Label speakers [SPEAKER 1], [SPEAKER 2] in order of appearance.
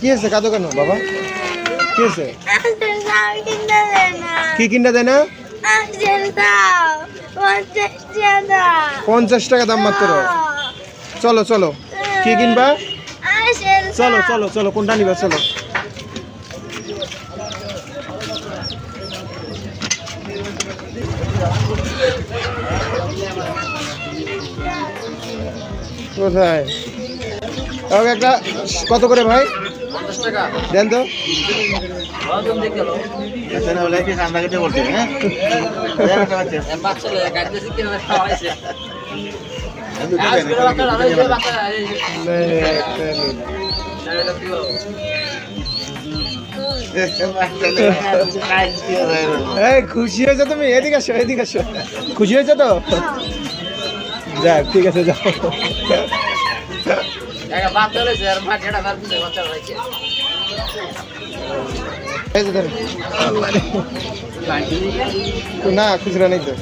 [SPEAKER 1] কি হয়েছে কাঁদো কেন বাবা? কি হয়েছে? কি কিনতে দেয় না? 50 টাকা দাম মাত্র। চলো চলো, কি কিনবা? চলো চলো চলো, কোনটা নিবা? চলো। কোথায়? একটা কত করে ভাই?
[SPEAKER 2] 50 টাকা
[SPEAKER 1] দেন তো। খুশি হয়েছো তুমি? এদিকে আসো, এদিকে আসো। খুশি হয়েছো তো? যাক, ঠিক আছে, যাও। না, খুচরা নেই তো।